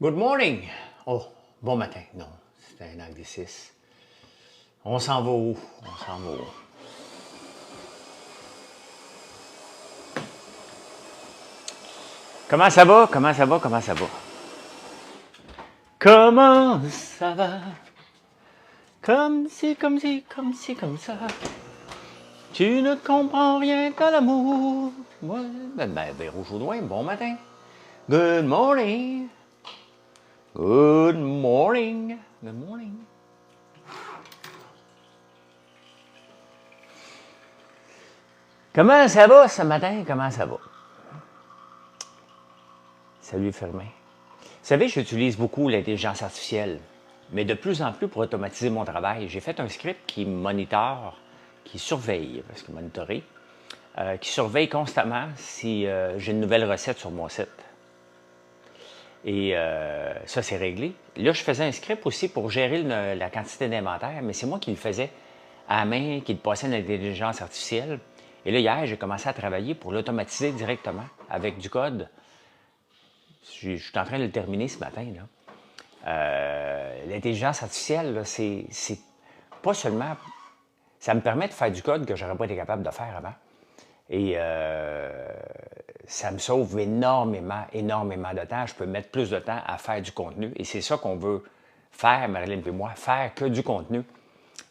Good morning! Oh, bon matin. Non, c'est un anglicisme. On s'en va où? On s'en va où? Comment ça va? Comment ça va? Comment ça va? Comment ça va? Comme si, comme si, comme si, comme ça. Tu ne comprends rien qu'à l'amour. Ouais. Véro Jodoin, bon matin. Good morning. Good morning. Good morning. Comment ça va ce matin? Comment ça va? Salut Firmin. Vous savez, j'utilise beaucoup l'intelligence artificielle, mais de plus en plus pour automatiser mon travail. J'ai fait un script qui monitore, qui surveille, parce que monitorer, qui surveille constamment si j'ai une nouvelle recette sur mon site. Et ça, c'est réglé. Là, je faisais un script aussi pour gérer la quantité d'inventaire, mais c'est moi qui le faisais à la main, qui le passait à l'intelligence artificielle. Et là, hier, j'ai commencé à travailler pour l'automatiser directement avec du code. Je suis en train de le terminer ce matin. L'intelligence artificielle, c'est pas seulement... Ça me permet de faire du code que je n'aurais pas été capable de faire avant. Et ça me sauve énormément de temps. Je peux mettre plus de temps à faire du contenu. Et c'est ça qu'on veut faire, Marilyn et moi, faire que du contenu.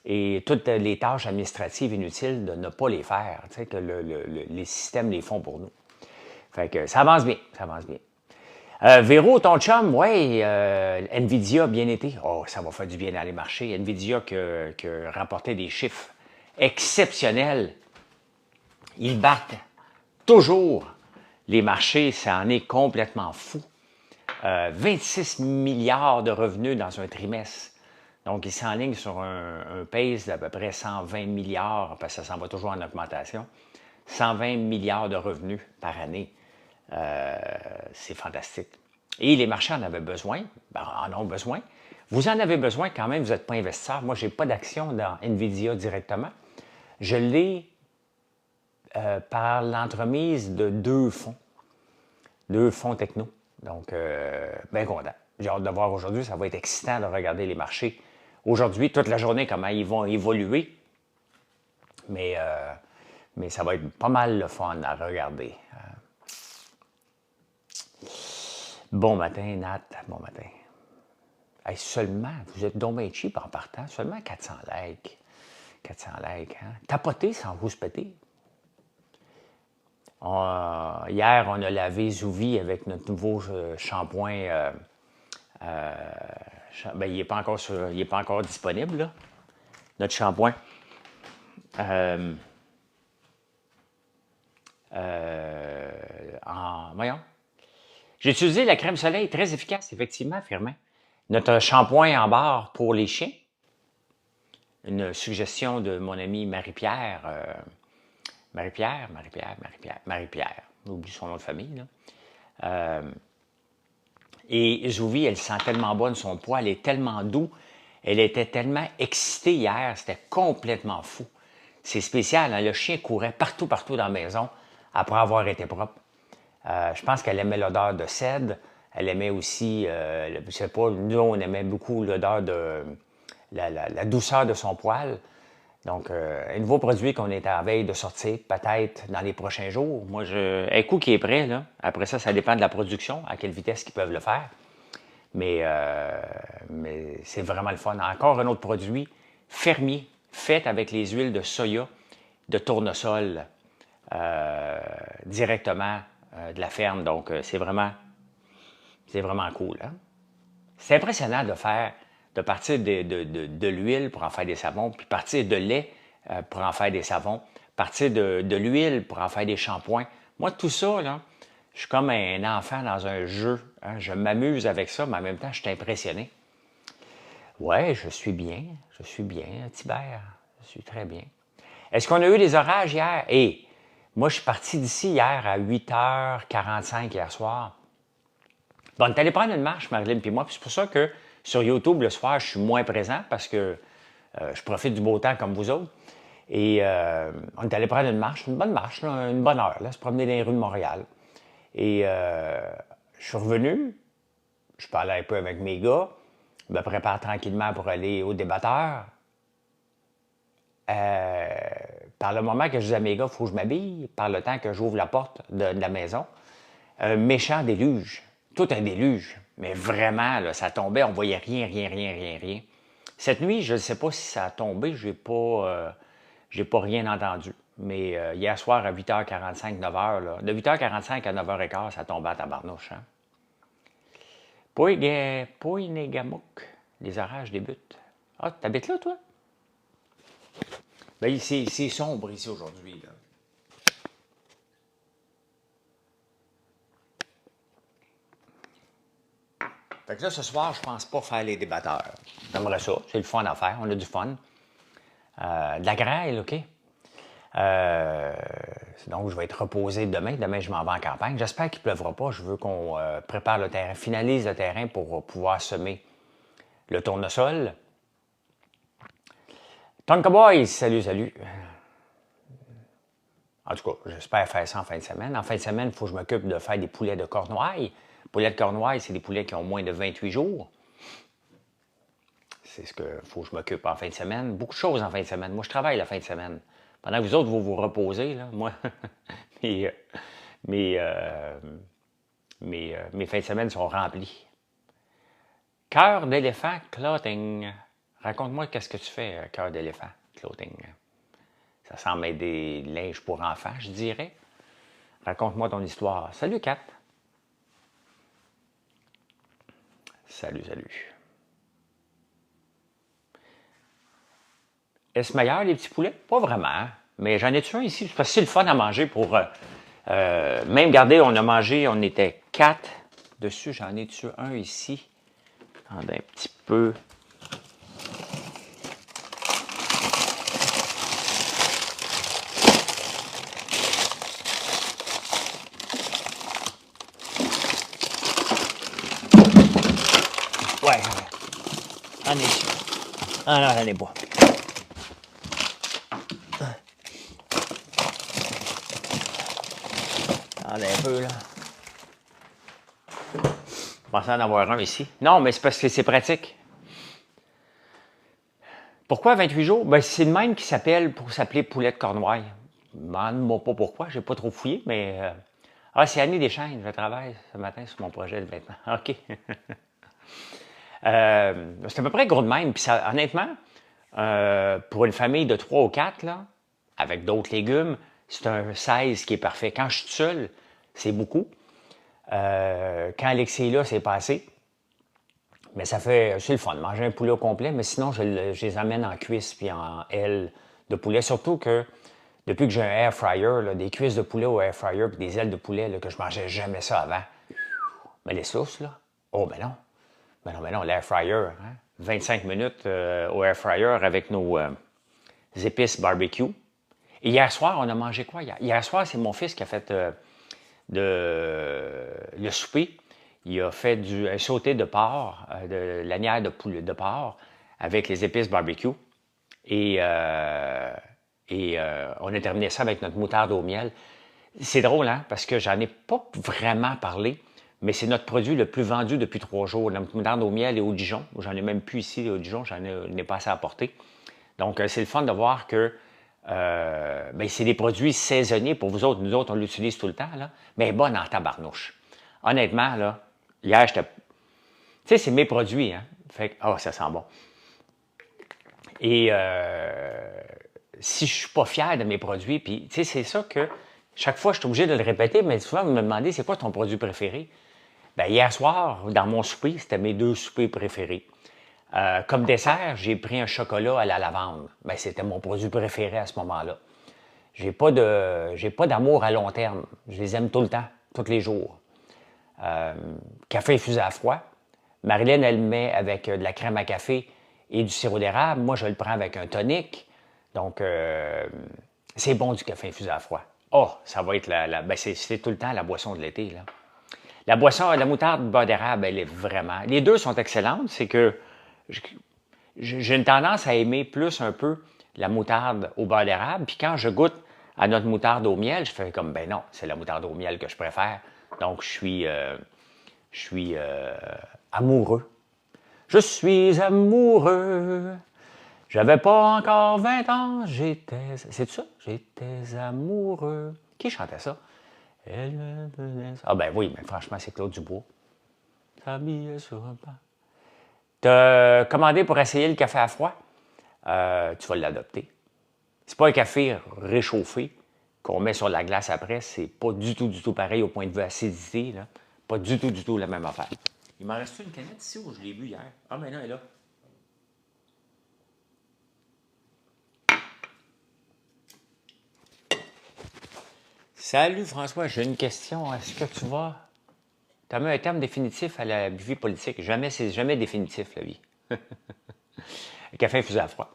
Et toutes les tâches administratives inutiles, de ne pas les faire. Tu sais, que les systèmes les font pour nous. Fait que ça avance bien, ça avance bien. Véro, ton chum, oui, NVIDIA, bien été. Oh, ça va faire du bien dans les marchés. NVIDIA qui rapportait des chiffres exceptionnels. Ils battent toujours les marchés, ça en est complètement fou. 26 milliards de revenus dans un trimestre. Donc, ils s'enlignent sur un pace d'à peu près 120 milliards, parce que ça s'en va toujours en augmentation. 120 milliards de revenus par année. C'est fantastique. Et les marchés en avaient besoin, en ont besoin. Vous en avez besoin quand même, vous n'êtes pas investisseur. Moi, je n'ai pas d'action dans NVIDIA directement. Je l'ai par l'entremise de deux fonds techno. Donc, bien content. J'ai hâte de voir aujourd'hui, ça va être excitant de regarder les marchés. Aujourd'hui, toute la journée, comment ils vont évoluer. Mais ça va être pas mal le fun à regarder. Bon matin, Nat. Bon matin. Hey, seulement, vous êtes donc bien cheap en partant. Seulement 400 likes. 400 likes, hein? Tapoter sans vous se péter. Hier, on a lavé Zouvi avec notre nouveau shampoing. Ben, il n'est pas encore disponible, là. Notre shampoing. Voyons. J'ai utilisé la crème soleil, très efficace, effectivement, Firmin. Notre shampoing en barre pour les chiens. Une suggestion de mon amie Marie-Pierre. Marie-Pierre. J'oublie son nom de famille, là. Et Zouvi, elle sent tellement bonne, son poil est tellement doux. Elle était tellement excitée hier, c'était complètement fou. C'est spécial, hein? Le chien courait partout dans la maison après avoir été propre. Je pense qu'elle aimait l'odeur de cèdre. Elle aimait aussi, je sais pas, nous, on aimait beaucoup l'odeur de la douceur de son poil. Donc, un nouveau produit qu'on est à veille de sortir, peut-être dans les prochains jours. Moi, un coup qui est prêt, là. Après ça, ça dépend de la production, à quelle vitesse ils peuvent le faire. Mais c'est vraiment le fun. Encore un autre produit, fermier, fait avec les huiles de soya, de tournesol, directement de la ferme. Donc, c'est vraiment cool. Hein? C'est impressionnant de partir de l'huile pour en faire des savons, puis partir de lait pour en faire des savons, partir de l'huile pour en faire des shampoings. Moi, tout ça, là, je suis comme un enfant dans un jeu. Hein? Je m'amuse avec ça, mais en même temps, je suis impressionné. Ouais, je suis bien, Thibert, je suis très bien. Est-ce qu'on a eu des orages hier? Et moi, je suis parti d'ici hier à 8h45 hier soir. Bon, on est allé prendre une marche, Marilyn et moi, puis c'est pour ça que sur YouTube, le soir, je suis moins présent parce que je profite du beau temps comme vous autres. Et on est allé prendre une marche, une bonne marche, là, une bonne heure, là, se promener dans les rues de Montréal. Et je suis revenu, je parlais un peu avec mes gars, je me prépare tranquillement pour aller au débatteur. Par le moment que je dis à mes gars, il faut que je m'habille, par le temps que j'ouvre la porte de la maison, un méchant déluge, tout un déluge, mais vraiment, là, ça tombait, on voyait rien, rien, rien, rien, rien. Cette nuit, je ne sais pas si ça a tombé, j'ai pas rien entendu. Mais hier soir, à 8h45, 9h, là, de 8h45 à 9h15, ça tombait à tabarnouche. Hein? Poinégamouk, les orages débutent. Ah, t'habites là, toi? Ben, c'est sombre ici aujourd'hui. Là. Fait que là, ce soir, je pense pas faire les débatteurs. J'aimerais ça, c'est le fun à faire, on a du fun. De la grêle, OK? Donc, je vais être reposé demain. Demain, je m'en vais en campagne. J'espère qu'il ne pleuvra pas. Je veux qu'on prépare le terrain, finalise le terrain pour pouvoir semer le tournesol. Tonka Boys, salut, salut. En tout cas, j'espère faire ça en fin de semaine. En fin de semaine, il faut que je m'occupe de faire des poulets de Cornouailles. Poulets de Cornouailles, c'est des poulets qui ont moins de 28 jours. C'est ce qu'il faut que je m'occupe en fin de semaine. Beaucoup de choses en fin de semaine. Moi, je travaille la fin de semaine. Pendant que vous autres, vous vous reposez, là, moi, mes fins de semaine sont remplies. Cœur d'éléphant, clothing. Raconte-moi qu'est-ce que tu fais, cœur d'éléphant, clothing. Ça semble être des linges pour enfants, je dirais. Raconte-moi ton histoire. Salut, Kat. Salut, salut. Est-ce meilleur, les petits poulets? Pas vraiment, mais j'en ai-tu un ici? Parce que c'est le fun à manger pour... même, regardez, on a mangé, on était 4 dessus. J'en ai-tu un ici? Attendez un petit peu. Ouais, j'en ai ici. Ah non, j'en ai pas. Attendez un peu, là. Je pensais en avoir un ici. Non, mais c'est parce que c'est pratique. Pourquoi 28 jours? Ben, c'est le même qui s'appelle pour s'appeler poulet de Cornouailles. Demande-moi pas pourquoi, j'ai pas trop fouillé, mais... Ah, c'est Annie Deschaines, je travaille ce matin sur mon projet de vêtements. OK. C'est à peu près gros de même. Puis ça, honnêtement, pour une famille de 3 ou 4, là, avec d'autres légumes, c'est un 16 qui est parfait. Quand je suis seul, c'est beaucoup. Quand Alexis est là, c'est pas assez. Mais ça fait, c'est le fun de manger un poulet au complet, mais sinon, je les amène en cuisse puis en ailes de poulet. Surtout que depuis que j'ai un air fryer, là, des cuisses de poulet au air fryer puis des ailes de poulet, là, que je mangeais jamais ça avant. Mais les sauces, là, oh ben non. Ben non, l'air fryer, hein? 25 minutes au air fryer avec nos épices barbecue. Et hier soir, on a mangé quoi? Hier soir, c'est mon fils qui a fait le souper. Il a fait un sauté de porc, de lanière de poulet de porc avec les épices barbecue. Et on a terminé ça avec notre moutarde au miel. C'est drôle, hein? Parce que j'en ai pas vraiment parlé, mais c'est notre produit le plus vendu depuis 3 jours. La moutarde au miel et au Dijon. J'en ai même plus ici au Dijon, j'en ai pas assez à apporter. Donc, c'est le fun de voir que ben, c'est des produits saisonniers pour vous autres. Nous autres, on l'utilise tout le temps, là, mais bonne en tabarnouche. Honnêtement, là, hier, j'étais... Tu sais, c'est mes produits, hein? Fait que, oh, ça sent bon. Et si je suis pas fier de mes produits, puis, tu sais, c'est ça que chaque fois, je suis obligé de le répéter, mais souvent, vous me demandez, c'est quoi ton produit préféré? Bien, hier soir, dans mon souper, c'était mes 2 soupers préférés. Comme dessert, j'ai pris un chocolat à la lavande. Bien, c'était mon produit préféré à ce moment-là. J'ai pas d'amour à long terme. Je les aime tout le temps, tous les jours. Café infusé à froid. Marilyn, elle le met avec de la crème à café et du sirop d'érable. Moi, je le prends avec un tonic. Donc, c'est bon du café infusé à froid. Oh, ça va être ben c'est tout le temps la boisson de l'été, là. La boisson, la moutarde beurre d'érable, elle est vraiment... Les deux sont excellentes. C'est que j'ai une tendance à aimer plus un peu la moutarde au beurre d'érable. Puis quand je goûte à notre moutarde au miel, je fais comme, ben non, c'est la moutarde au miel que je préfère. Donc, je suis Amoureux. Je suis amoureux. J'avais pas encore 20 ans, j'étais... C'est ça? J'étais amoureux. Qui chantait ça? Ah ben oui, mais franchement, c'est Claude Dubois. S'habiller sur un pas. T'as commandé pour essayer le café à froid? Tu vas l'adopter. C'est pas un café réchauffé qu'on met sur la glace après. C'est pas du tout pareil au point de vue acidité. Là. Pas du tout la même affaire. Il m'en reste une canette ici où je l'ai bu hier? Ah, mais non, elle est là. Salut François, j'ai une question. Est-ce que tu vas... Tu as mis un terme définitif à la vie politique. Jamais, c'est jamais définitif, la vie. Le café infusé à froid.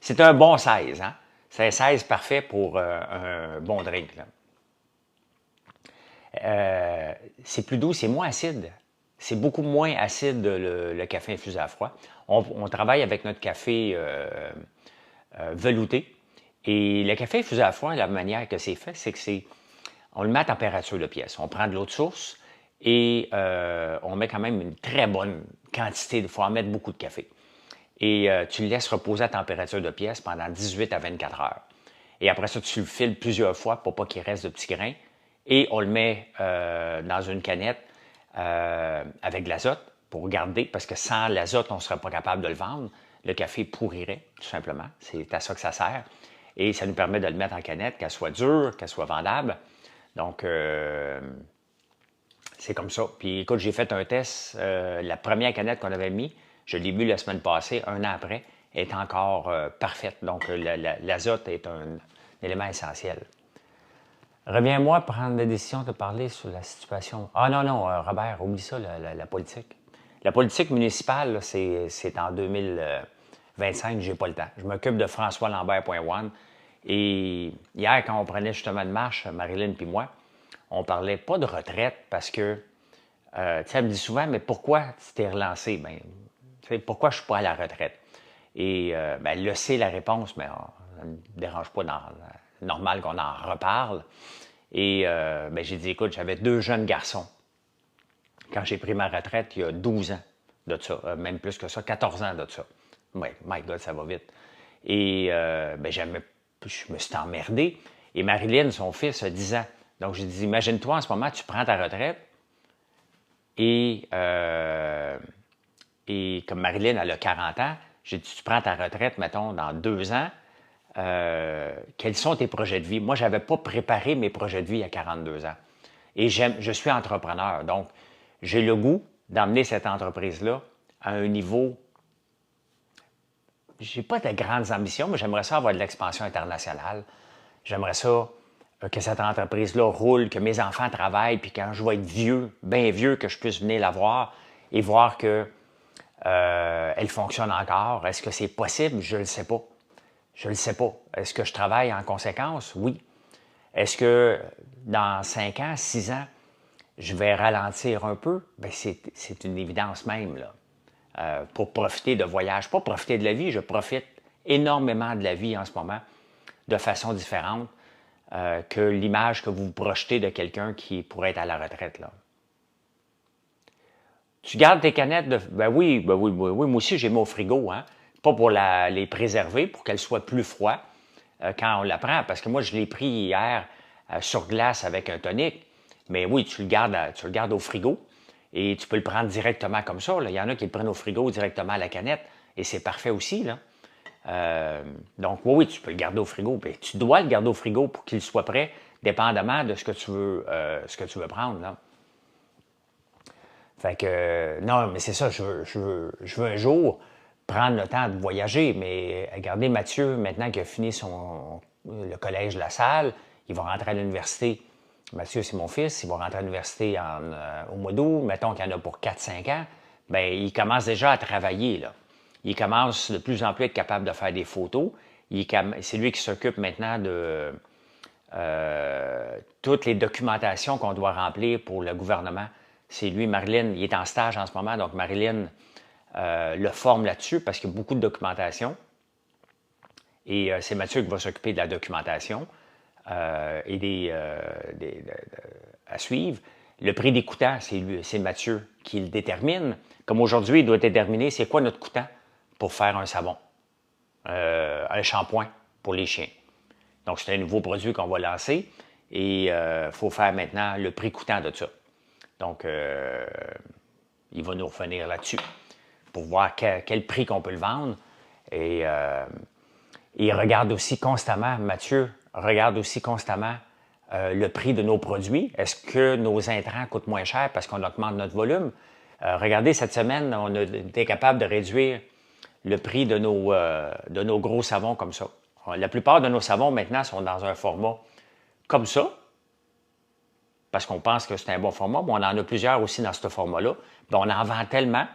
C'est un bon 16, hein? C'est un 16 parfait pour un bon drink. C'est plus doux, c'est moins acide. C'est beaucoup moins acide le café infusé à froid. On travaille avec notre café velouté. Et le café infusé à froid, la manière que c'est fait, c'est que on le met à température de pièce. On prend de l'eau de source et on met quand même une très bonne quantité. Il faut en mettre beaucoup de café. Et tu le laisses reposer à température de pièce pendant 18 à 24 heures. Et après ça, tu le files plusieurs fois pour pas qu'il reste de petits grains. Et on le met dans une canette avec de l'azote pour garder, parce que sans l'azote, on ne serait pas capable de le vendre. Le café pourrirait, tout simplement. C'est à ça que ça sert. Et ça nous permet de le mettre en canette, qu'elle soit dure, qu'elle soit vendable. Donc, c'est comme ça. Puis écoute, j'ai fait un test. La première canette qu'on avait mis, je l'ai bu la semaine passée, un an après, est encore parfaite. Donc, l'azote est un élément essentiel. Reviens-moi prendre la décision de parler sur la situation. Ah non, Robert, oublie ça, la politique. La politique municipale, c'est en 2025, j'ai pas le temps. Je m'occupe de François Lambert.one. Et hier, quand on prenait justement une marche, Marilyn puis moi, on parlait pas de retraite parce que, tu sais, elle me dit souvent, mais pourquoi tu t'es relancé? Ben, tu sais, pourquoi je suis pas à la retraite? Et ben, elle le sait la réponse, mais ça ne me dérange pas, normal qu'on en reparle. Et ben, j'ai dit, écoute, j'avais 2 jeunes garçons quand j'ai pris ma retraite il y a 12 ans de ça, même plus que ça, 14 ans de ça. Ouais, my God, ça va vite. Et ben, je me suis emmerdé. Et Marilyn, son fils, a 10 ans. Donc, j'ai dit, imagine-toi, en ce moment, tu prends ta retraite et comme Marilyn, elle a 40 ans, j'ai dit, tu prends ta retraite, mettons, dans 2 ans. Quels sont tes projets de vie? Moi, je n'avais pas préparé mes projets de vie à 42 ans. Et je suis entrepreneur. Donc, j'ai le goût d'emmener cette entreprise-là à un niveau... Je n'ai pas de grandes ambitions, mais j'aimerais ça avoir de l'expansion internationale. J'aimerais ça que cette entreprise-là roule, que mes enfants travaillent, puis quand je vais être vieux, bien vieux, que je puisse venir la voir et voir que elle fonctionne encore. Est-ce que c'est possible? Je ne le sais pas. Je ne le sais pas. Est-ce que je travaille en conséquence? Oui. Est-ce que dans 5 ans, 6 ans, je vais ralentir un peu? Bien, c'est une évidence même, là. Pour profiter de voyage. Pas profiter de la vie, je profite énormément de la vie en ce moment, de façon différente que l'image que vous vous projetez de quelqu'un qui pourrait être à la retraite, là. Tu gardes tes canettes de... Ben oui, moi aussi j'ai mis au frigo, hein. Pas pour les préserver, pour qu'elles soient plus froides quand on la prend, parce que moi je l'ai pris hier sur glace avec un tonic. Mais oui, tu le gardes au frigo et tu peux le prendre directement comme ça, là. Il y en a qui le prennent au frigo directement à la canette et c'est parfait aussi, là. Donc oui, tu peux le garder au frigo. Puis tu dois le garder au frigo pour qu'il soit prêt, dépendamment de ce que tu veux prendre, là. Fait que, non, mais c'est ça, je veux un jour prendre le temps de voyager, mais regardez Mathieu, maintenant qu'il a fini le collège de La Salle, il va rentrer à l'université. Mathieu, c'est mon fils, il va rentrer à l'université au mois d'août, mettons qu'il y en a pour 4-5 ans, bien, il commence déjà à travailler, là. Il commence de plus en plus à être capable de faire des photos. C'est lui qui s'occupe maintenant de toutes les documentations qu'on doit remplir pour le gouvernement. C'est lui, Marilyn, il est en stage en ce moment, donc Marilyn le forme là-dessus parce qu'il y a beaucoup de documentation. Et c'est Mathieu qui va s'occuper de la documentation et à suivre. Le prix des coûtants, c'est Mathieu qui le détermine. Comme aujourd'hui, il doit déterminer c'est quoi notre coûtant pour faire un savon, un shampoing pour les chiens. Donc, c'est un nouveau produit qu'on va lancer et il faut faire maintenant le prix coûtant de ça. Donc, il va nous revenir là-dessus pour voir quel prix qu'on peut le vendre. Et il regarde aussi constamment, Mathieu regarde aussi constamment le prix de nos produits. Est-ce que nos intrants coûtent moins cher parce qu'on augmente notre volume? Regardez, cette semaine, on a été capable de réduire le prix de nos gros savons comme ça. La plupart de nos savons, maintenant, sont dans un format comme ça, parce qu'on pense que c'est un bon format, mais on en a plusieurs aussi dans ce format-là. Puis on en vend tellement,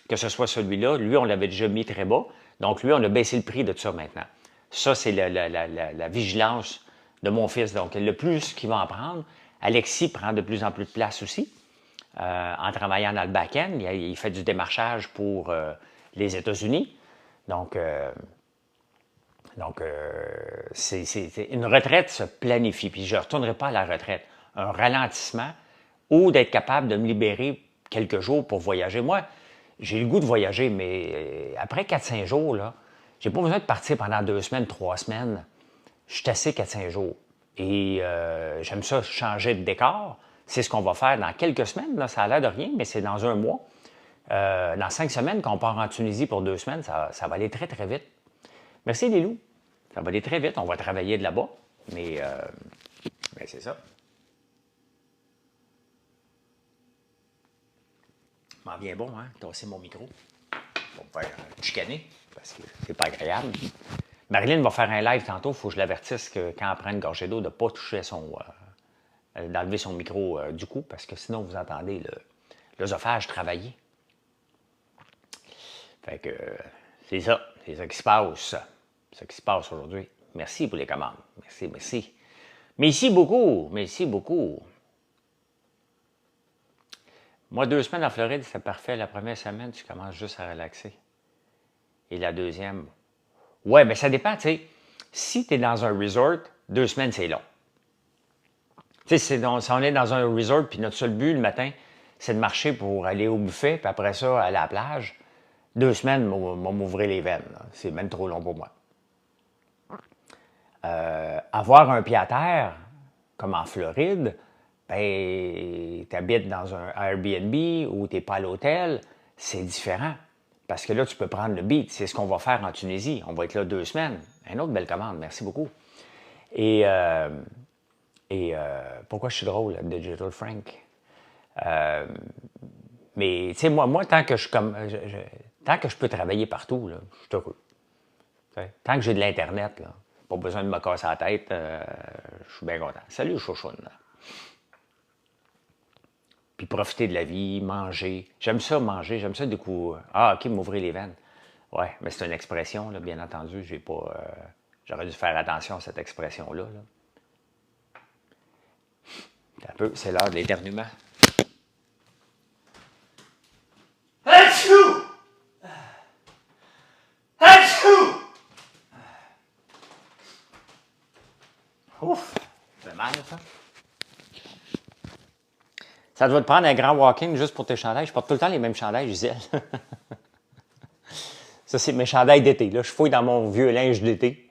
que ce soit celui-là, lui, on l'avait déjà mis très bas, donc lui, on a baissé le prix de ça maintenant. Ça, c'est la vigilance de mon fils. Donc, le plus qu'il va en prendre, Alexis prend de plus en plus de place aussi, en travaillant dans le back-end. Il fait du démarchage pour les États-Unis. Donc, une retraite se planifie, puis je ne retournerai pas à la retraite. Un ralentissement ou d'être capable de me libérer quelques jours pour voyager. Moi, j'ai le goût de voyager, mais après 4-5 jours, là, j'ai pas besoin de partir pendant 2 semaines, 3 semaines. Je suis assez 4-5 jours. Et j'aime ça changer de décor. C'est ce qu'on va faire dans quelques semaines. Là, ça a l'air de rien, mais c'est dans un mois. Dans 5 semaines, quand on part en Tunisie pour 2 semaines, ça va aller très, très vite. Merci, les loups. Ça va aller très vite. On va travailler de là-bas. Mais c'est ça. M'en vient bon, hein? Tasser mon micro. Pour me faire chicaner, parce que c'est pas agréable. Marilyn va faire un live tantôt. Il faut que je l'avertisse que quand elle prend une gorgée d'eau, de ne pas toucher d'enlever son micro du cou, parce que sinon, vous entendez l'œsophage travailler. Fait que c'est ça. C'est ça qui se passe. C'est ça qui se passe aujourd'hui. Merci pour les commandes. Merci, merci. Merci beaucoup. Merci beaucoup. Moi, 2 semaines en Floride, c'est parfait. La première semaine, tu commences juste à relaxer. Et la deuxième, ouais, mais ça dépend, tu sais. Si tu es dans un resort, 2 semaines, c'est long. Tu sais, si on est dans un resort, puis notre seul but le matin, c'est de marcher pour aller au buffet, puis après ça, aller à la plage, 2 semaines, va m'ouvrir les veines. C'est même trop long pour moi. Avoir un pied à terre, comme en Floride, ben, tu habites dans un Airbnb ou tu n'es pas à l'hôtel, c'est différent. Parce que là, tu peux prendre le beat. C'est ce qu'on va faire en Tunisie. On va être là 2 semaines. Une autre belle commande. Merci beaucoup. Et pourquoi je suis drôle, Digital Frank? Mais, tu sais, moi, tant que tant que je peux travailler partout, là, je suis heureux. T'sais, tant que j'ai de l'Internet, là, pas besoin de me casser la tête, je suis bien content. Salut, chouchoune. Puis profiter de la vie, manger. J'aime ça manger, j'aime ça découvrir. Ah, OK, m'ouvrir les veines. Ouais, mais c'est une expression, là, bien entendu. J'aurais dû faire attention à cette expression-là. Là. Un peu, c'est l'heure de l'éternuement. Achou! Achou! Ouf! Ça fait mal, ça. Ça doit te prendre un grand walking juste pour tes chandails. Je porte tout le temps les mêmes chandails, Gisèle. Ça, c'est mes chandails d'été. Là, je fouille dans mon vieux linge d'été.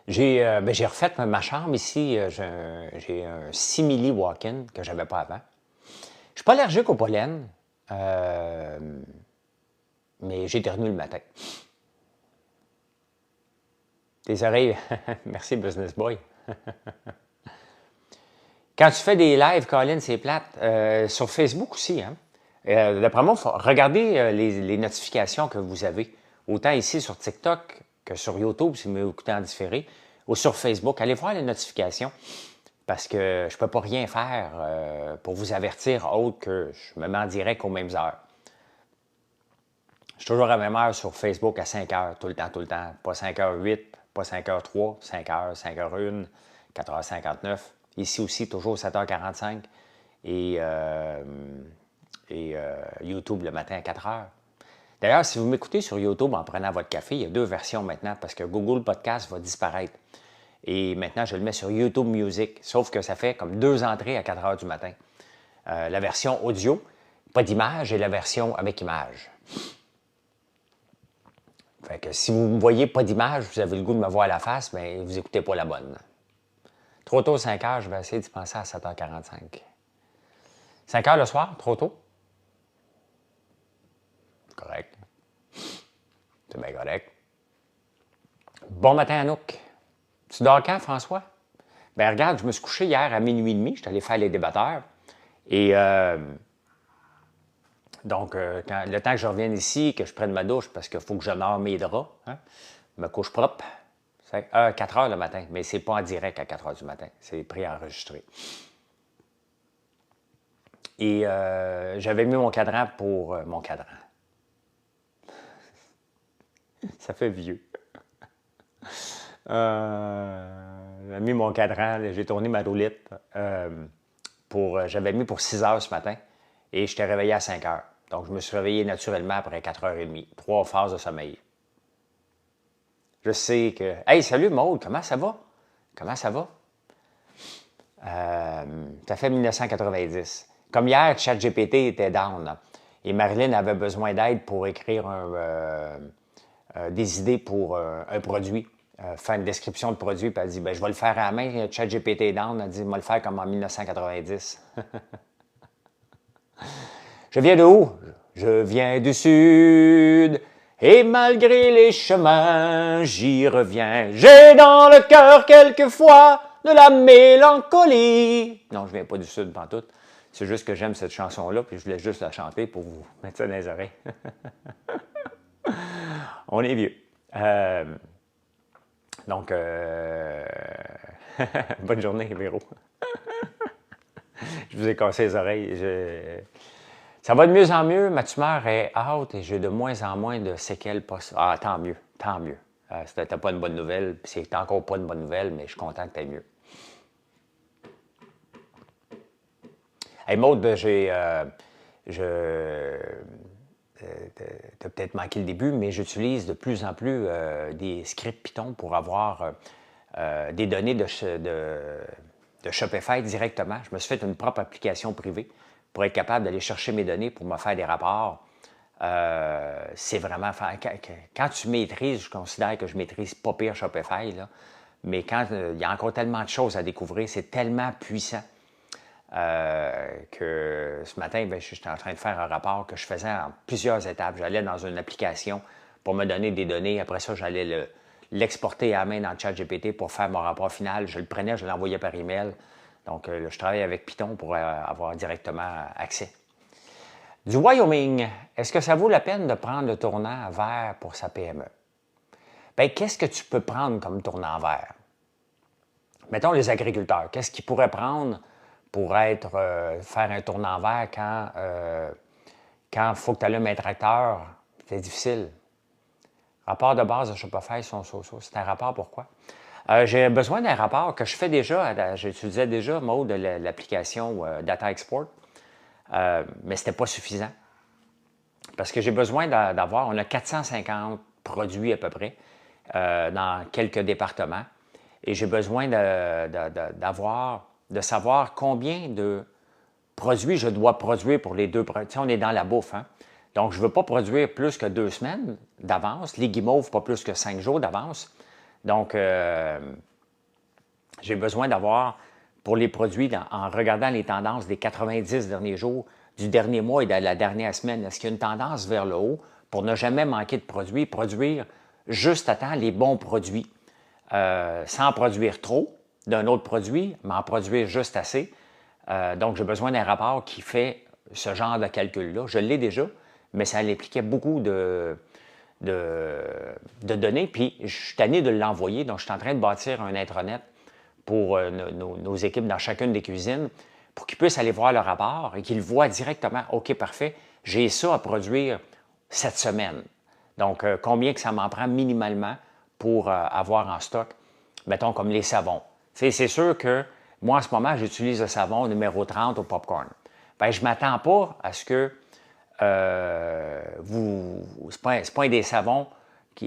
J'ai refait ma chambre ici. J'ai un simili walk-in que je n'avais pas avant. Je ne suis pas allergique au pollen, mais j'éternue le matin. Tes oreilles, merci Business Boy. Quand tu fais des lives, Colin, c'est plate. Sur Facebook aussi, hein. D'après moi, regardez les notifications que vous avez. Autant ici sur TikTok que sur YouTube, si vous m'écoutez en différé, ou sur Facebook. Allez voir les notifications. Parce que je ne peux pas rien faire pour vous avertir autre que je me mets en direct aux mêmes heures. Je suis toujours à la même heure sur Facebook à 5 heures, tout le temps. Pas 5h08, pas 5h03, 5h, 5h01, 4h59. Ici aussi, toujours 7h45. Et YouTube le matin à 4h. D'ailleurs, si vous m'écoutez sur YouTube en prenant votre café, il y a 2 versions maintenant parce que Google Podcast va disparaître. Et maintenant, je le mets sur YouTube Music, sauf que ça fait comme 2 entrées à 4 heures du matin. La version audio, pas d'image, et la version avec image. Fait que si vous ne voyez pas d'image, vous avez le goût de me voir à la face, mais vous n'écoutez pas la bonne. Trop tôt, 5 heures, je vais essayer d'y penser à 7h45. 5 heures le soir, trop tôt? Correct. C'est bien correct. Bon matin, Anouk. Tu dors quand, François? Ben regarde, je me suis couché hier à minuit et demi. Je suis allé faire les débatteurs. Et donc, le temps que je revienne ici, que je prenne ma douche, parce qu'il faut que je nore mes draps, hein, me couche propre, c'est 4 heures le matin. Mais c'est pas en direct à 4 heures du matin. C'est préenregistré. Et j'avais mis mon cadran pour... mon cadran. Ça fait vieux. J'ai mis mon cadran, j'ai tourné ma roulette. J'avais mis pour 6 heures ce matin et je t'ai réveillé à 5 heures. Donc, je me suis réveillé naturellement après 4h30. 3 phases de sommeil. Je sais que... Hey, salut Maude, comment ça va? Comment ça va? Ça fait 1990. Comme hier, ChatGPT était down. Et Marilyn avait besoin d'aide pour écrire des idées pour un produit. Faire une description de produit, puis elle dit, ben, je vais le faire à la main, ChatGPT est down, elle dit, je vais le faire comme en 1990. Je viens de où? Je viens du sud, et malgré les chemins, j'y reviens. J'ai dans le cœur quelquefois de la mélancolie. Non, je viens pas du sud pantoute. C'est juste que j'aime cette chanson-là, puis je voulais juste la chanter pour vous mettre ça dans les oreilles. On est vieux. Donc, bonne journée, Véro. Je vous ai cassé les oreilles. Ça va de mieux en mieux. Ma tumeur est haute et j'ai de moins en moins de séquelles possibles. Ah, tant mieux, tant mieux. C'était pas une bonne nouvelle, puis c'est encore pas une bonne nouvelle, mais je suis content que tu ailles mieux. Hey, Maud, t'as peut-être manqué le début, mais j'utilise de plus en plus des scripts Python pour avoir des données de Shopify directement. Je me suis fait une propre application privée pour être capable d'aller chercher mes données pour me faire des rapports. C'est vraiment... Quand tu maîtrises, je considère que je maîtrise pas pire Shopify, là, mais quand il y a encore tellement de choses à découvrir, c'est tellement puissant. Que ce matin, j'étais en train de faire un rapport que je faisais en plusieurs étapes. J'allais dans une application pour me donner des données. Après ça, j'allais l'exporter à la main dans le ChatGPT pour faire mon rapport final. Je le prenais, je l'envoyais par email. Donc, je travaille avec Python pour avoir directement accès. Du Wyoming, est-ce que ça vaut la peine de prendre le tournant vert pour sa PME? Bien, qu'est-ce que tu peux prendre comme tournant vert? Mettons les agriculteurs. Qu'est-ce qu'ils pourraient prendre pour faire un tournant vert quand il faut que tu allumes un tracteur? C'est difficile. Rapport de base de Shopify, c'est un rapport pourquoi? J'ai besoin d'un rapport que je fais déjà, j'utilisais déjà, Maud, l'application Data Export, mais ce n'était pas suffisant. Parce que j'ai besoin d'avoir, on a 450 produits à peu près dans quelques départements, et j'ai besoin de savoir combien de produits je dois produire pour les deux produits. Tu sais, on est dans la bouffe, hein? Donc, je ne veux pas produire plus que 2 semaines d'avance. Les guimauves, pas plus que 5 jours d'avance. Donc, j'ai besoin d'avoir, pour les produits, en regardant les tendances des 90 derniers jours, du dernier mois et de la dernière semaine, est-ce qu'il y a une tendance vers le haut pour ne jamais manquer de produits, produire juste à temps les bons produits, sans produire trop d'un autre produit, mais en produire juste assez. Donc, j'ai besoin d'un rapport qui fait ce genre de calcul-là. Je l'ai déjà, mais ça impliquait beaucoup de données, puis je suis tanné de l'envoyer, donc je suis en train de bâtir un intranet pour nos équipes dans chacune des cuisines, pour qu'ils puissent aller voir le rapport et qu'ils voient directement, OK, parfait, j'ai ça à produire cette semaine. Donc, combien que ça m'en prend minimalement pour avoir en stock, mettons comme les savons. C'est sûr que moi, en ce moment, j'utilise le savon numéro 30 au popcorn. Bien, je ne m'attends pas à ce que c'est pas un des savons,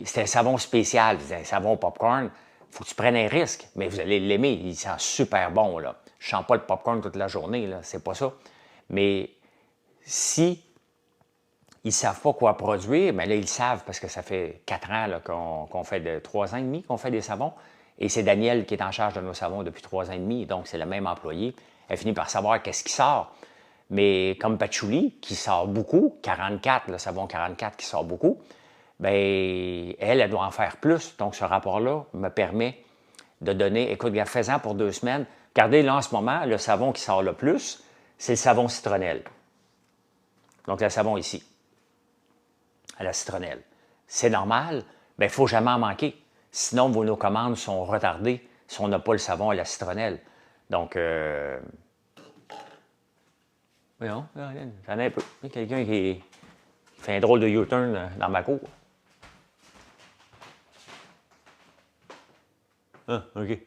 c'est un savon spécial, c'est un savon popcorn. faut que tu prennes un risque, mais vous allez l'aimer. Il sent super bon, là. Je ne sens pas le popcorn toute la journée, là. C'est pas ça. Mais si ils ne savent pas quoi produire, bien là, ils le savent parce que ça fait 4 ans qu'on fait 3 ans et demi qu'on fait des savons. Et c'est Daniel qui est en charge de nos savons depuis 3 ans et demi, donc c'est le même employé. Elle finit par savoir qu'est-ce qui sort. Mais comme Patchouli, qui sort beaucoup, 44, le savon 44 qui sort beaucoup, bien, elle doit en faire plus. Donc, ce rapport-là me permet de donner, écoute, fais-en pour 2 semaines. Regardez, là, en ce moment, le savon qui sort le plus, c'est le savon citronnelle. Donc, le savon ici, à la citronnelle. C'est normal, bien, il ne faut jamais en manquer. Sinon, nos commandes sont retardées si on n'a pas le savon à la citronnelle. Donc, voyons, j'en ai un peu. Il y a quelqu'un qui fait un drôle de U-turn dans ma cour. Ah, OK.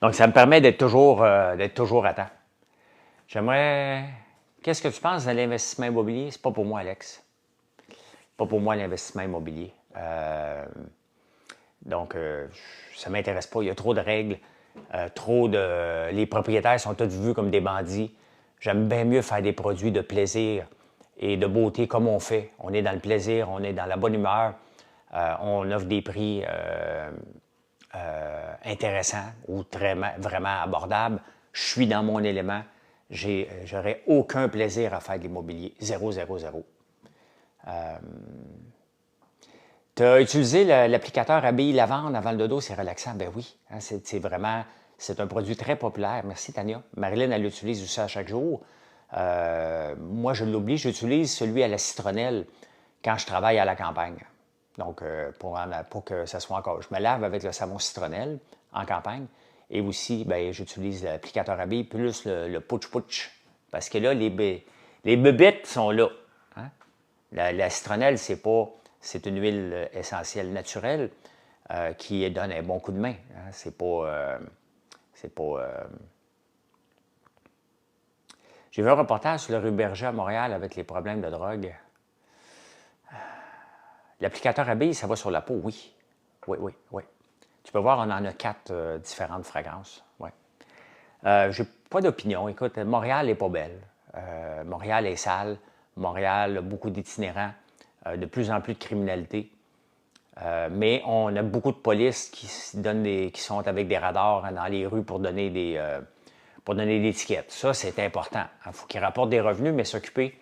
Donc, ça me permet d'être toujours à temps. J'aimerais... Qu'est-ce que tu penses de l'investissement immobilier? C'est pas pour moi, Alex. Pas pour moi, l'investissement immobilier. Donc, ça ne m'intéresse pas. Il y a trop de règles, les propriétaires sont tous vus comme des bandits. J'aime bien mieux faire des produits de plaisir et de beauté comme on fait. On est dans le plaisir, on est dans la bonne humeur, on offre des prix intéressants ou vraiment abordables. Je suis dans mon élément. J'aurais aucun plaisir à faire de l'immobilier. 0, 0, 0. Tu as utilisé l'applicateur Habille Lavande avant le dodo, c'est relaxant? Ben oui, hein, c'est un produit très populaire. Merci, Tania. Marilyn, elle l'utilise aussi à chaque jour. Moi, je l'oublie, j'utilise celui à la citronnelle quand je travaille à la campagne. Donc, pour que ça soit encore... Je me lave avec le savon citronnelle en campagne. Et aussi, ben, j'utilise l'applicateur Habille plus le pouch-pouch. Parce que là, les bébites sont là. Hein? La citronnelle, c'est une huile essentielle naturelle qui donne un bon coup de main. Hein? C'est pas... J'ai vu un reportage sur le rue Berger à Montréal avec les problèmes de drogue. L'applicateur Habille, ça va sur la peau, oui. Oui, oui, oui. Tu peux voir, on en a 4 différentes fragrances. Ouais. J'ai pas d'opinion. Écoute, Montréal n'est pas belle. Montréal est sale. Montréal a beaucoup d'itinérants, de plus en plus de criminalité. Mais on a beaucoup de polices qui sont avec des radars dans les rues pour donner des tickets. Ça, c'est important. Il faut qu'ils rapportent des revenus, mais s'occuper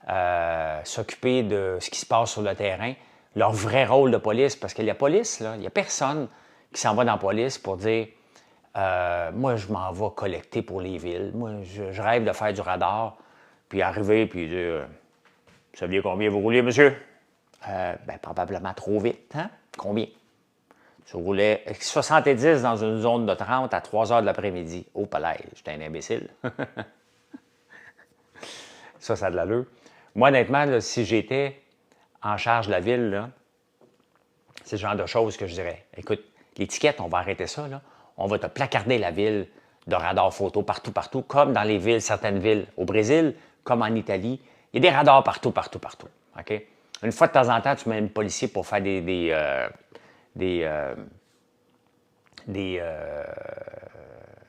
de ce qui se passe sur le terrain, leur vrai rôle de police, parce que la police, il n'y a personne qui s'en va dans la police pour dire moi, je m'en vais collecter pour les villes. Moi, je rêve de faire du radar, puis arriver, puis dire vous saviez combien vous roulez, monsieur? Ben, probablement trop vite. Hein? Combien? Je roulais 70 dans une zone de 30 à 3 heures de l'après-midi. Oh, palais, j'étais un imbécile. Ça a de l'allure. Moi, honnêtement, là, si j'étais en charge de la ville, là, c'est le genre de choses que je dirais. Écoute, l'étiquette, on va arrêter ça. Là. On va te placarder la ville de radars photo partout, partout, comme dans les villes, certaines villes au Brésil, comme en Italie. Il y a des radars partout, partout, partout. OK? Une fois de temps en temps, tu mets un policier pour faire des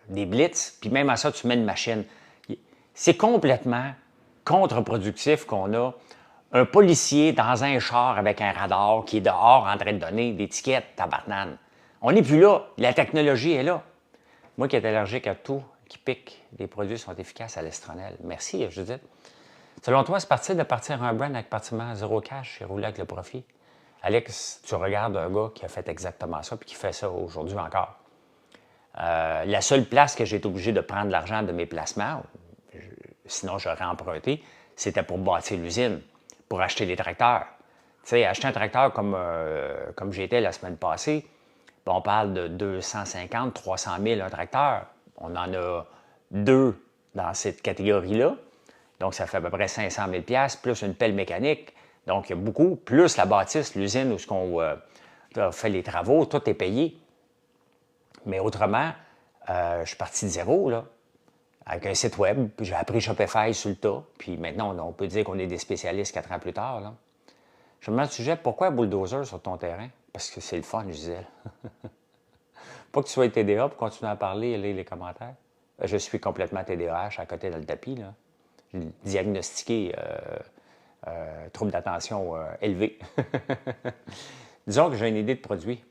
blitz, puis même à ça, tu mets une machine. C'est complètement contre-productif qu'on a un policier dans un char avec un radar qui est dehors en train de donner des tickets, tabarnane. On n'est plus là. La technologie est là. Moi qui est allergique à tout, qui pique, les produits sont efficaces à l'estronelle. Merci, Judith. Selon toi, c'est parti de partir un brand avec pratiquement zéro cash et rouler avec le profit? Alex, tu regardes un gars qui a fait exactement ça puis qui fait ça aujourd'hui encore. La seule place que j'ai été obligé de prendre l'argent de mes placements, sinon j'aurais emprunté, c'était pour bâtir l'usine, pour acheter les tracteurs. Tu sais, acheter un tracteur comme j'étais la semaine passée, on parle de 250, 300 000 un tracteur. On en a 2 dans cette catégorie-là. Donc, ça fait à peu près 500 000 plus une pelle mécanique. Donc, il y a beaucoup. Plus la bâtisse, l'usine où on fait les travaux, tout est payé. Mais autrement, je suis parti de zéro, là, avec un site web. Puis j'ai appris Shopify sur le tas. Puis maintenant, on peut dire qu'on est des spécialistes 4 ans plus tard. Là. Je me demande au sujet, pourquoi un bulldozer sur ton terrain? Parce que c'est le fun, Gisèle. Pas que tu sois TDA pour continuer à parler et lire les commentaires. Je suis complètement TDAH à côté dans le tapis, là. Diagnostiqué trouble d'attention élevé. Disons que j'ai une idée de produit.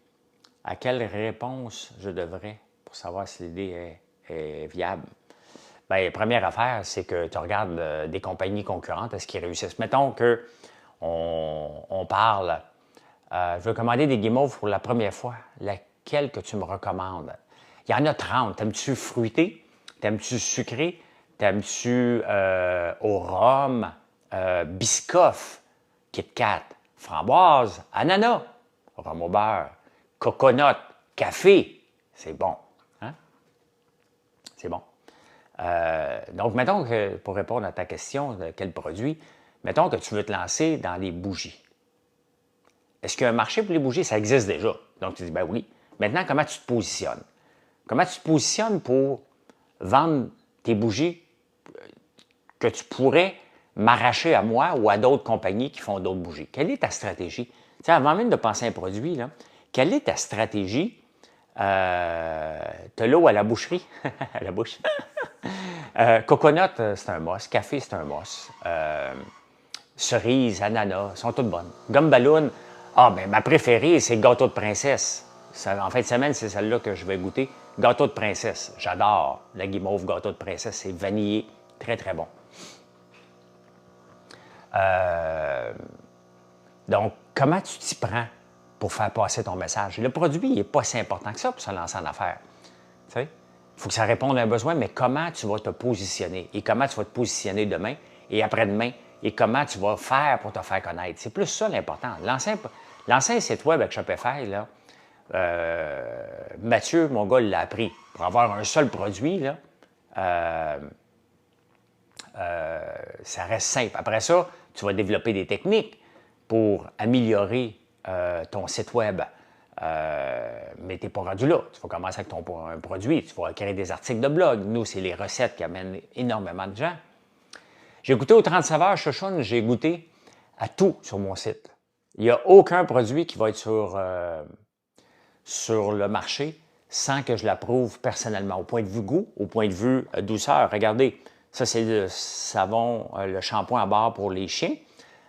À quelle réponse je devrais pour savoir si l'idée est viable? Bien, première affaire, c'est que tu regardes des compagnies concurrentes, est-ce qu'ils réussissent? Mettons qu'on parle, je veux commander des guimauves pour la première fois. Laquelle que tu me recommandes? Il y en a 30. T'aimes-tu fruité? T'aimes-tu sucré? T'aimes-tu au rhum, biscoff, Kit Kat, framboise, ananas, rhum au beurre, coconut, café? C'est bon. Hein? C'est bon. Donc, mettons que, pour répondre à ta question de quel produit, mettons que tu veux te lancer dans les bougies. Est-ce qu'il y a un marché pour les bougies? Ça existe déjà. Donc, tu dis, ben oui. Maintenant, comment tu te positionnes? Comment tu te positionnes pour vendre tes bougies que tu pourrais m'arracher à moi ou à d'autres compagnies qui font d'autres bougies? Quelle est ta stratégie? Tu sais, avant même de penser à un produit, là, quelle est ta stratégie? T'as l'eau à la boucherie, à la bouche. Coconut, c'est un must. Café, c'est un must. Cerise, ananas, sont toutes bonnes. Gomme ballon, ben ma préférée, c'est le gâteau de princesse. En fin de semaine, c'est celle-là que je vais goûter. Gâteau de princesse, j'adore. La guimauve gâteau de princesse, c'est vanillé, très, très bon. Donc, comment tu t'y prends pour faire passer ton message? Le produit, il n'est pas si important que ça pour se lancer en affaires. Tu sais? Il faut que ça réponde à un besoin, mais comment tu vas te positionner? Et comment tu vas te positionner demain et après-demain? Et comment tu vas faire pour te faire connaître? C'est plus ça l'important. L'ancien site web avec Shopify, là, Mathieu, mon gars, l'a appris. Pour avoir un seul produit, là, ça reste simple. Après ça, tu vas développer des techniques pour améliorer ton site web. Mais tu n'es pas rendu là. Tu vas commencer avec un produit. Tu vas créer des articles de blog. Nous, c'est les recettes qui amènent énormément de gens. J'ai goûté aux 30 saveurs Chouchoune. J'ai goûté à tout sur mon site. Il n'y a aucun produit qui va être sur le marché sans que je l'approuve personnellement. Au point de vue goût, au point de vue douceur. Regardez, ça, c'est le savon, le shampoing à barre pour les chiens.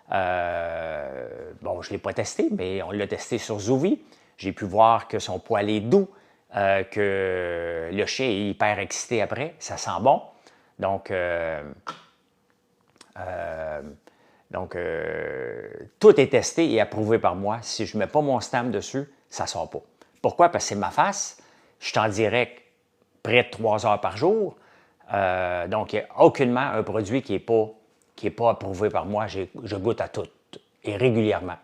Bon, je ne l'ai pas testé, mais on l'a testé sur Zouvi. J'ai pu voir que son poil est doux, que le chien est hyper excité après. Ça sent bon. Donc, tout est testé et approuvé par moi. Si je ne mets pas mon stamp dessus, ça ne sort pas. Pourquoi? Parce que c'est ma face. Je suis en direct près de 3 heures par jour. Donc, il n'y a aucunement un produit qui n'est pas approuvé par moi. Je goûte à tout et régulièrement.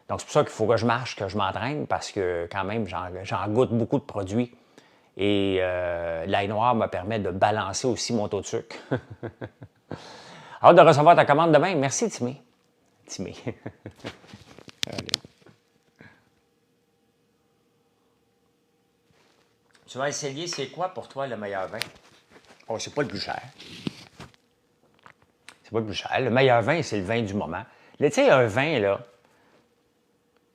Donc, c'est pour ça qu'il faut que je marche, que je m'entraîne parce que quand même, j'en goûte beaucoup de produits. Et l'ail noir me permet de balancer aussi mon taux de sucre. Hâte de recevoir ta commande demain. Merci, Timé. Timé. Tu vas essayer, c'est quoi pour toi le meilleur vin? Oh, c'est pas le plus cher. C'est pas le plus cher. Le meilleur vin, c'est le vin du moment. Tu sais, un vin, là,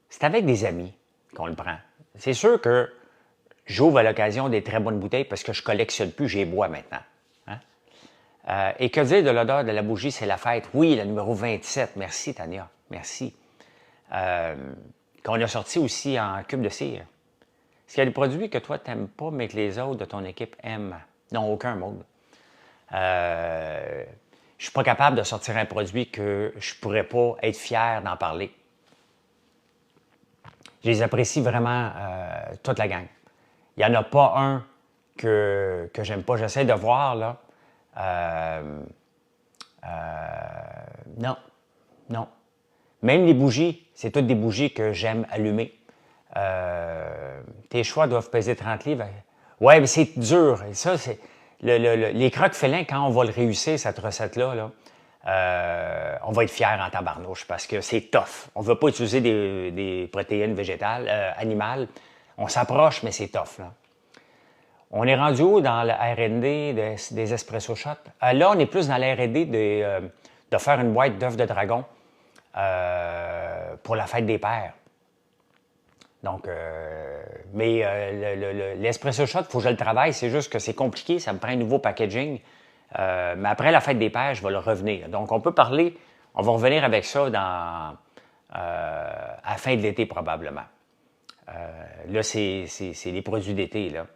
c'est avec des amis qu'on le prend. C'est sûr que j'ouvre à l'occasion des très bonnes bouteilles parce que je collectionne plus, j'y bois maintenant. Hein? Et que dire de l'odeur de la bougie, c'est la fête? Oui, la numéro 27. Merci, Tania. Merci. Qu'on a sorti aussi en cube de cire. Est-ce qu'il y a des produits que toi, tu n'aimes pas, mais que les autres de ton équipe aiment? Non, aucun mode. Je ne suis pas capable de sortir un produit que je ne pourrais pas être fier d'en parler. Je les apprécie vraiment, toute la gang. Il n'y en a pas un que j'aime pas. J'essaie de voir, là. Non. Même les bougies, c'est toutes des bougies que j'aime allumer. Tes choix doivent peser 30 livres. Ouais, mais c'est dur. Et ça, c'est les croques félins, quand on va le réussir, cette recette-là, là, on va être fiers en tabarnouche parce que c'est tough. On ne veut pas utiliser des protéines végétales, animales. On s'approche, mais c'est tough, là. On est rendu où dans le R&D des espresso shots? Là, on est plus dans la R&D de faire une boîte d'œufs de dragon pour la fête des pères. Donc, l'espresso shot, il faut que je le travaille. C'est juste que c'est compliqué. Ça me prend un nouveau packaging. Mais après la fête des pères, je vais le revenir. Donc, on peut parler. On va revenir avec ça à la fin de l'été, probablement. Là, c'est les produits d'été, là.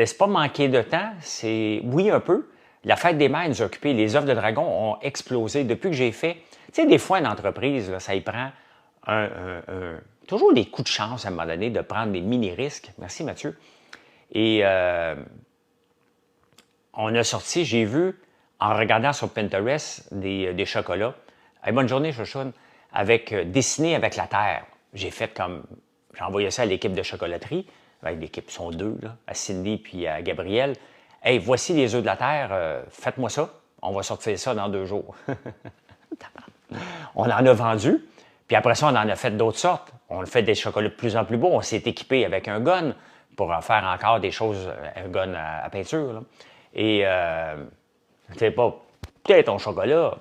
C'est pas manquer de temps. Oui, un peu. La fête des mères nous a occupés. Les œufs de dragon ont explosé depuis que j'ai fait. Tu sais, des fois, une entreprise, là, ça y prend toujours des coups de chance à un moment donné de prendre des mini-risques. Merci, Mathieu. Et on a sorti, j'ai vu, en regardant sur Pinterest, des chocolats. Hey, bonne journée, Chouchoune. Dessiné avec la terre. J'ai envoyé ça à l'équipe de chocolaterie. L'équipe sont deux, là, à Cindy puis à Gabriel. Hey, voici les œufs de la terre, faites-moi ça. On va sortir ça dans 2 jours. On en a vendu. Puis après ça, on en a fait d'autres sortes. On a fait des chocolats de plus en plus beaux. On s'est équipé avec un gun pour en faire encore des choses, un gun à peinture, là. Et c'est pas peut-être ton chocolat.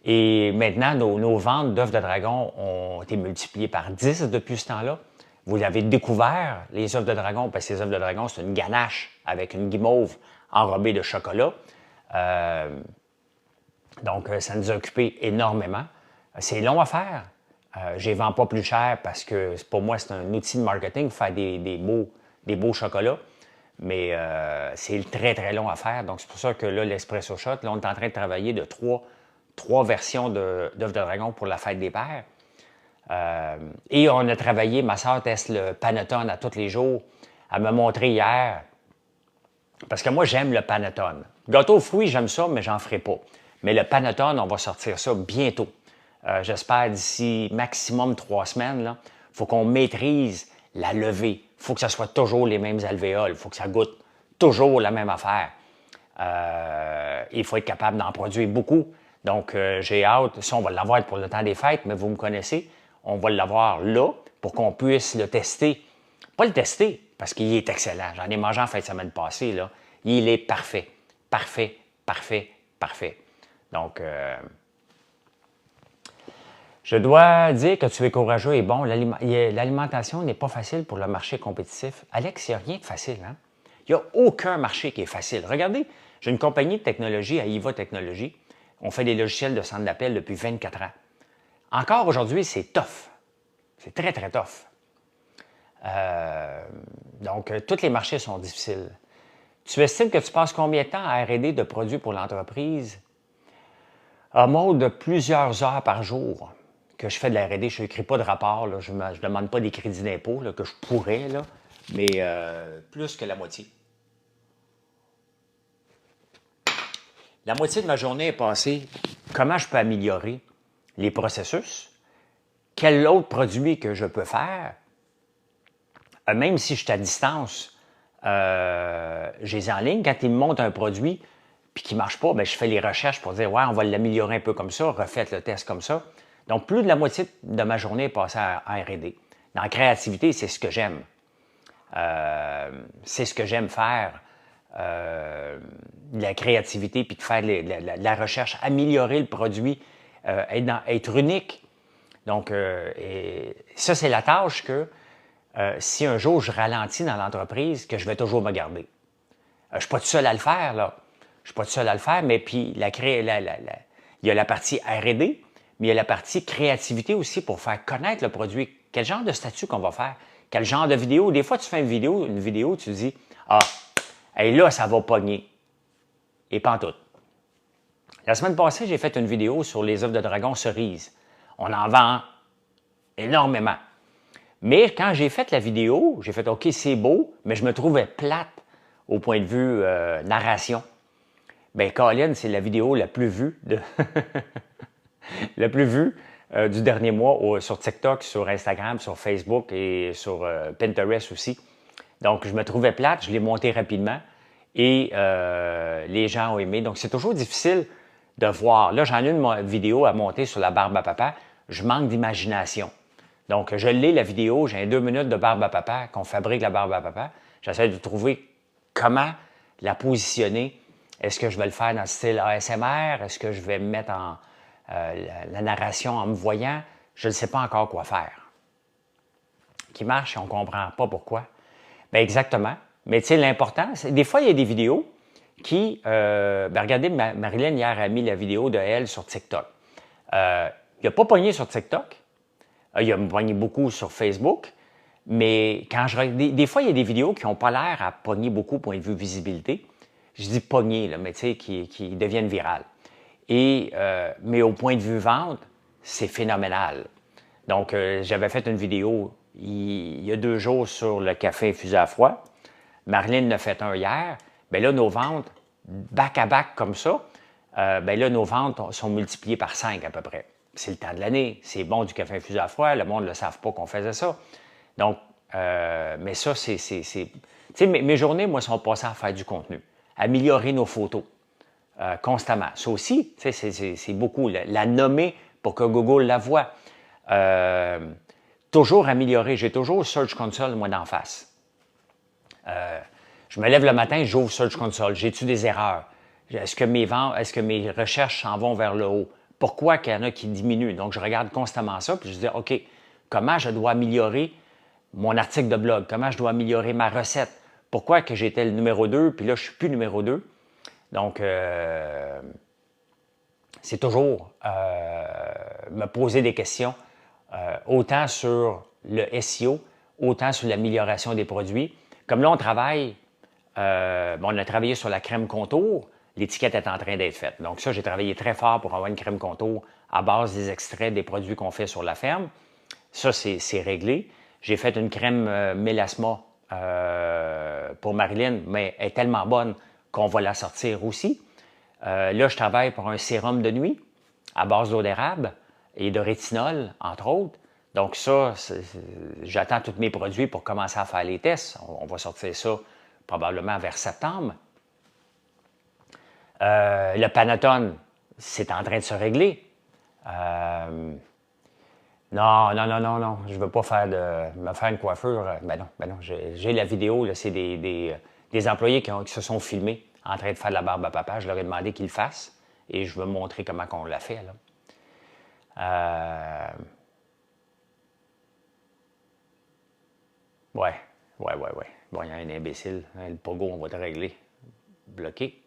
Et maintenant, nos ventes d'œufs de dragon ont été multipliées par 10 depuis ce temps-là. Vous l'avez découvert, les œufs de dragon, parce que les œufs de dragon, c'est une ganache avec une guimauve enrobée de chocolat. Donc, ça nous a occupé énormément. C'est long à faire. Je ne les vends pas plus cher parce que pour moi, c'est un outil de marketing, faire des beaux chocolats. Mais c'est très, très long à faire. Donc, c'est pour ça que là, l'Espresso Shot, là, on est en train de travailler de trois versions d'œufs de dragon pour la fête des pères. Et on a travaillé, ma soeur teste le panettone à tous les jours. Elle m'a montré hier, parce que moi, j'aime le panettone. Gâteau aux fruits, j'aime ça, mais j'en ferai pas. Mais le panettone, on va sortir ça bientôt. J'espère d'ici maximum 3 semaines. Il faut qu'on maîtrise la levée. Il faut que ça soit toujours les mêmes alvéoles. Il faut que ça goûte toujours la même affaire. Il faut être capable d'en produire beaucoup. Donc, j'ai hâte. Ça, on va l'avoir pour le temps des fêtes, mais vous me connaissez. On va l'avoir là pour qu'on puisse le tester. Pas le tester, parce qu'il est excellent. J'en ai mangé en fin de semaine passée, là. Il est parfait. Parfait, parfait, parfait. Donc, je dois dire que tu es courageux et bon. L'alimentation n'est pas facile pour le marché compétitif. Alex, il n'y a rien de facile, hein? Il n'y a aucun marché qui est facile. Regardez, j'ai une compagnie de technologie, AIVA Technologies. On fait des logiciels de centre d'appel depuis 24 ans. Encore aujourd'hui, c'est tough. C'est très, très tough. Donc, tous les marchés sont difficiles. Tu estimes que tu passes combien de temps à R&D de produits pour l'entreprise? À mode de plusieurs heures par jour que je fais de la R&D. Je n'écris pas de rapport, là. Je ne demande pas des crédits d'impôt que je pourrais, là, mais plus que la moitié. La moitié de ma journée est passée. Comment je peux améliorer les processus? Quel autre produit que je peux faire? Même si je suis à distance, je les ai en ligne. Quand ils me montrent un produit puis qui ne marche pas, bien, je fais les recherches pour dire « Ouais, on va l'améliorer un peu comme ça, refaites le test comme ça. » Donc, plus de la moitié de ma journée est passée en R&D. Dans la créativité, c'est ce que j'aime. C'est ce que j'aime faire. De la créativité, puis de faire de la recherche, améliorer le produit, être unique. Donc, ça, c'est la tâche que si un jour je ralentis dans l'entreprise, que je vais toujours me garder. Je ne suis pas tout seul à le faire, là. Je ne suis pas tout seul à le faire, mais puis il y a la partie R&D, mais il y a la partie créativité aussi pour faire connaître le produit. Quel genre de statut qu'on va faire? Quel genre de vidéo? Des fois, tu fais une vidéo, tu dis « Ah, hey, là, ça va pogner. » Et pantoute. La semaine passée, j'ai fait une vidéo sur les œufs de dragon cerises. On en vend énormément. Mais quand j'ai fait la vidéo, j'ai fait « OK, c'est beau », mais je me trouvais plate au point de vue narration. Bien, Colin, c'est la vidéo la plus vue du dernier mois sur TikTok, sur Instagram, sur Facebook et sur Pinterest aussi. Donc, je me trouvais plate, je l'ai monté rapidement et les gens ont aimé. Donc, c'est toujours difficile de voir. Là, j'en ai une vidéo à monter sur la barbe à papa. Je manque d'imagination. Donc, je l'ai, la vidéo. J'ai 2 minutes de barbe à papa, qu'on fabrique la barbe à papa. J'essaie de trouver comment la positionner. Est-ce que je vais le faire dans le style ASMR? Est-ce que je vais me mettre en la narration en me voyant? je ne sais pas encore quoi faire. Qui marche et on ne comprend pas pourquoi. Bien, exactement. Mais tu sais, l'important, c'est des fois, il y a des vidéos qui... regardez, Marilyn, hier, a mis la vidéo de elle sur TikTok. Il n'a pas pogné sur TikTok. Il a pogné beaucoup sur Facebook. Mais quand des fois, il y a des vidéos qui n'ont pas l'air à pogner beaucoup point de vue visibilité. Je dis pogner, là, mais tu sais, qui deviennent virales. Mais au point de vue vente, c'est phénoménal. Donc, j'avais fait une vidéo il y a 2 jours sur le café infusé à froid. Marilyn en a fait un hier. Bien là, nos ventes, back-à-back comme ça, bien là, nos ventes sont multipliées par 5 à peu près. C'est le temps de l'année. C'est bon du café infusé à froid. Le monde ne le savent pas qu'on faisait ça. Donc, mais ça, c'est... Tu sais, mes journées, moi, sont passées à faire du contenu, améliorer nos photos constamment. Ça aussi, tu sais, c'est beaucoup. La nommer pour que Google la voie. Toujours améliorer. J'ai toujours Search Console, moi, d'en face. Je me lève le matin, j'ouvre Search Console. J'ai-tu des erreurs? Est-ce que mes recherches s'en vont vers le haut? Pourquoi qu'il y en a qui diminuent? Donc, je regarde constamment ça, puis je dis, OK, comment je dois améliorer mon article de blog? Comment je dois améliorer ma recette? Pourquoi que j'étais le numéro 2, puis là, je ne suis plus numéro 2? Donc, c'est toujours me poser des questions, autant sur le SEO, autant sur l'amélioration des produits. Comme là, on travaille, on a travaillé sur la crème contour, l'étiquette est en train d'être faite. Donc ça, j'ai travaillé très fort pour avoir une crème contour à base des extraits des produits qu'on fait sur la ferme. Ça, c'est réglé. J'ai fait une crème mélasma pour Marilyn, mais elle est tellement bonne qu'on va la sortir aussi. Là, je travaille pour un sérum de nuit à base d'eau d'érable et de rétinol, entre autres. Donc ça, j'attends tous mes produits pour commencer à faire les tests. On va sortir ça probablement vers septembre. Le Pantone, c'est en train de se régler. Non, je ne veux pas me faire une coiffure. Ben non, j'ai la vidéo, c'est des employés qui se sont filmés en train de faire de la barbe à papa. Je leur ai demandé qu'ils le fassent et je veux montrer comment on l'a fait, là. Ouais. Bon, il y a un imbécile. Le pogo, on va te régler. Bloqué.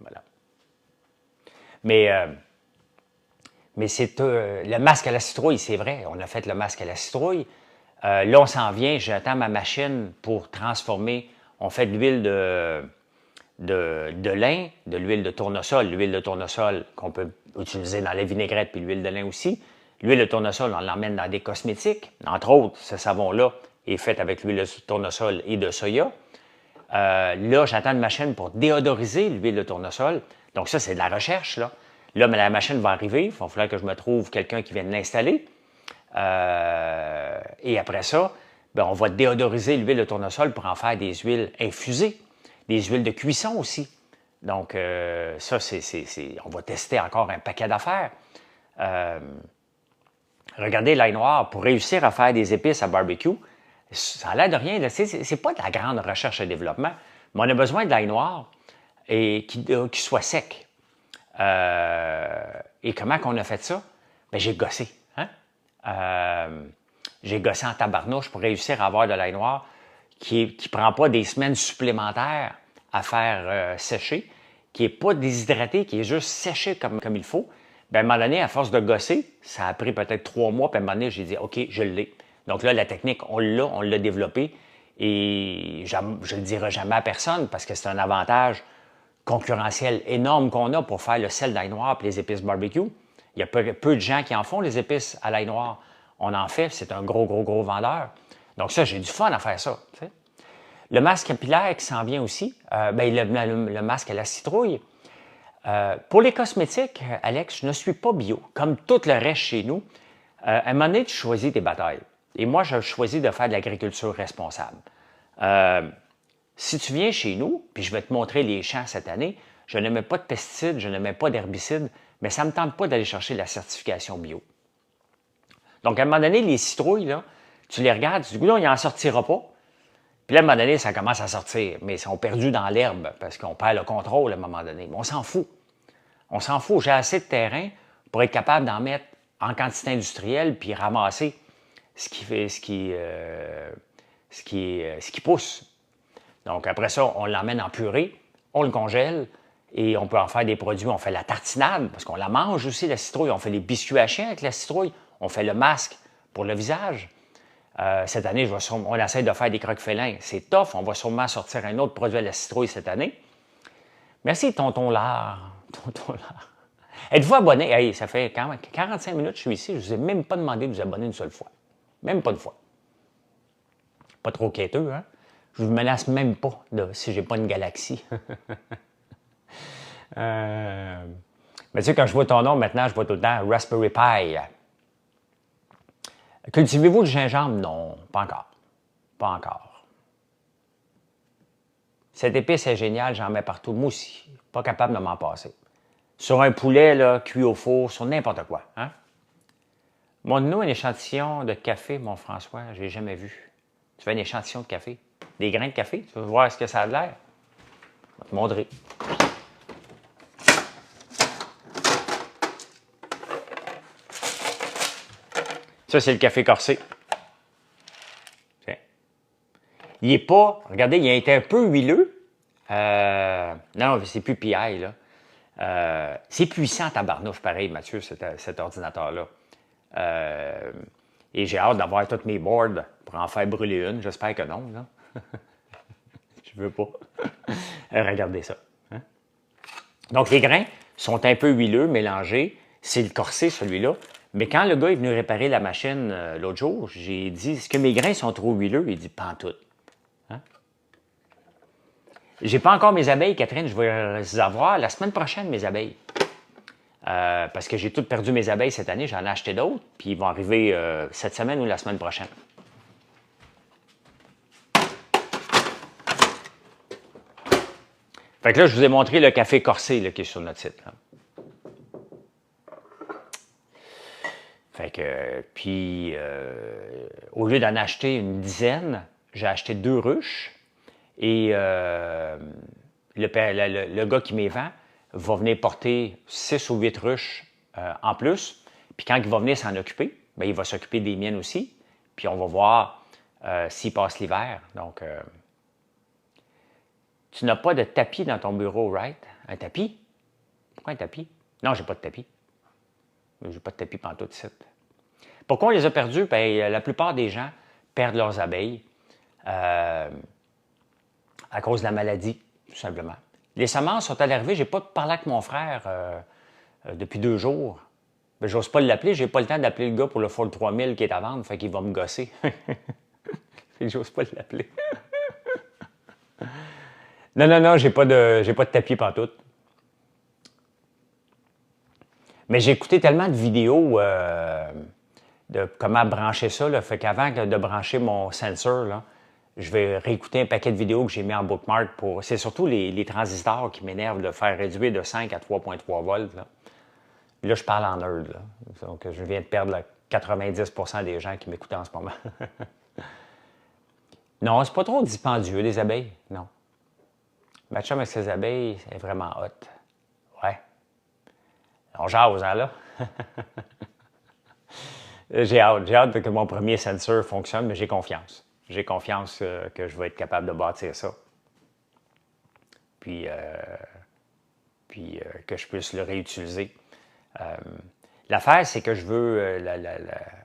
Voilà. Mais c'est le masque à la citrouille, c'est vrai. On a fait le masque à la citrouille. Là, on s'en vient. J'attends ma machine pour transformer. On fait de l'huile de lin, de l'huile de tournesol. L'huile de tournesol qu'on peut utiliser dans les vinaigrettes, puis l'huile de lin aussi. L'huile de tournesol, on l'emmène dans des cosmétiques. Entre autres, ce savon-là est fait avec l'huile de tournesol et de soya. Là, j'attends une machine pour déodoriser l'huile de tournesol. Donc ça, c'est de la recherche, là. Là, mais la machine va arriver. Il va falloir que je me trouve quelqu'un qui vienne l'installer. Et après ça, bien, on va déodoriser l'huile de tournesol pour en faire des huiles infusées, des huiles de cuisson aussi. Donc, ça, on va tester encore un paquet d'affaires. Regardez l'ail noir, pour réussir à faire des épices à barbecue, ça a l'air de rien. C'est pas de la grande recherche et développement, mais on a besoin de l'ail noir et qui soit sec. Et comment qu'on a fait ça? Bien, j'ai gossé. J'ai gossé en tabarnouche pour réussir à avoir de l'ail noir qui ne prend pas des semaines supplémentaires à faire sécher, qui n'est pas déshydraté, qui est juste séché comme il faut. Bien, à un moment donné, à force de gosser, ça a pris peut-être 3 mois, puis à un moment donné, j'ai dit « OK, je l'ai ». Donc là, la technique, on l'a développée et je ne le dirai jamais à personne parce que c'est un avantage concurrentiel énorme qu'on a pour faire le sel d'ail noir et les épices barbecue. Il y a peu de gens qui en font, les épices à l'ail noir. On en fait, c'est un gros vendeur. Donc ça, j'ai du fun à faire ça. Tu sais. Le masque capillaire qui s'en vient aussi, le masque à la citrouille. Pour les cosmétiques, Alex, je ne suis pas bio. Comme tout le reste chez nous, à un moment donné, tu choisis tes batailles. Et moi, je choisis de faire de l'agriculture responsable. Si tu viens chez nous, puis je vais te montrer les champs cette année, je ne mets pas de pesticides, je ne mets pas d'herbicides, mais ça ne me tente pas d'aller chercher la certification bio. Donc, à un moment donné, les citrouilles, là, tu les regardes, tu dis, là, il n'en sortira pas. Puis là, à un moment donné, ça commence à sortir, mais ils sont perdus dans l'herbe parce qu'on perd le contrôle à un moment donné. Mais on s'en fout. On s'en fout. J'ai assez de terrain pour être capable d'en mettre en quantité industrielle, puis ramasser ce qui pousse. Donc, après ça, on l'emmène en purée, on le congèle et on peut en faire des produits. On fait la tartinade, parce qu'on la mange aussi, la citrouille. On fait les biscuits à chien avec la citrouille. On fait le masque pour le visage. Cette année, on essaie de faire des croques félins. C'est tough. On va sûrement sortir un autre produit à la citrouille cette année. Merci, tonton Lard. Tonton Lard. Êtes-vous abonné? Hey, ça fait quand même 45 minutes que je suis ici. Je ne vous ai même pas demandé de vous abonner une seule fois. Même pas une fois. Pas trop quêteux, hein? Je ne vous menace même pas si je n'ai pas une galaxie. Mais tu sais, quand je vois ton nom, maintenant, je vois tout le temps Raspberry Pi. Cultivez-vous le gingembre? Non, pas encore. Pas encore. Cette épice est géniale, j'en mets partout. Moi aussi, pas capable de m'en passer. Sur un poulet là, cuit au four, sur n'importe quoi. Hein? Montre-nous un échantillon de café, mon François, je l'ai jamais vu. Tu fais un échantillon de café? Des grains de café? Tu veux voir ce que ça a l'air? Je vais te montrer. Ça, c'est le café corsé. Tiens. Il n'est pas... Regardez, il a été un peu huileux. Non, c'est plus PI, là. C'est puissant, tabarnouche, pareil, Mathieu, cet ordinateur-là. Et j'ai hâte d'avoir tous mes boards pour en faire brûler une. J'espère que non, là. Je veux pas. Regardez ça. Hein? Donc, les grains sont un peu huileux, mélangés. C'est le corsé, celui-là. Mais quand le gars est venu réparer la machine l'autre jour, j'ai dit, est-ce que mes grains sont trop huileux? Il dit, pas en tout. Hein? J'ai pas encore mes abeilles, Catherine. Je vais les avoir la semaine prochaine, mes abeilles. Parce que j'ai tout perdu mes abeilles cette année. J'en ai acheté d'autres. Puis ils vont arriver cette semaine ou la semaine prochaine. Fait que là, je vous ai montré le café corsé là, qui est sur notre site. Là. Fait que, puis, au lieu d'en acheter une dizaine, j'ai acheté 2 ruches. Et le gars qui m'y vend va venir porter 6 ou 8 ruches en plus. Puis quand il va venir s'en occuper, bien, il va s'occuper des miennes aussi. Puis on va voir s'il passe l'hiver. Donc, tu n'as pas de tapis dans ton bureau, right? Un tapis? Pourquoi un tapis? Non, j'ai pas de tapis. J'ai pas de tapis pantoute ici. Pourquoi on les a perdus? Bien, la plupart des gens perdent leurs abeilles à cause de la maladie, tout simplement. Les semences sont à l'arrivée. Je n'ai pas parlé avec mon frère depuis 2 jours. Ben, j'ose pas l'appeler. J'ai pas le temps d'appeler le gars pour le Ford 3000 qui est à vendre. Fait qu'il va me gosser. J'ose pas l'appeler. Non, j'ai pas de tapis pantoute. Mais j'ai écouté tellement de vidéos de comment brancher ça. Là, fait qu'avant de brancher mon sensor, là, je vais réécouter un paquet de vidéos que j'ai mis en bookmark pour... C'est surtout les transistors qui m'énervent de faire réduire de 5 à 3,3 volts. Là, je parle en nerd. Là. Donc, je viens de perdre là, 90% des gens qui m'écoutent en ce moment. Non, c'est pas trop dispendieux, les abeilles. Non. Ma chum avec ses abeilles, c'est vraiment hot. Ouais. On jase, hein, là? J'ai hâte que mon premier sensor fonctionne, mais j'ai confiance. J'ai confiance que je vais être capable de bâtir ça. Puis que je puisse le réutiliser. L'affaire, c'est que je veux...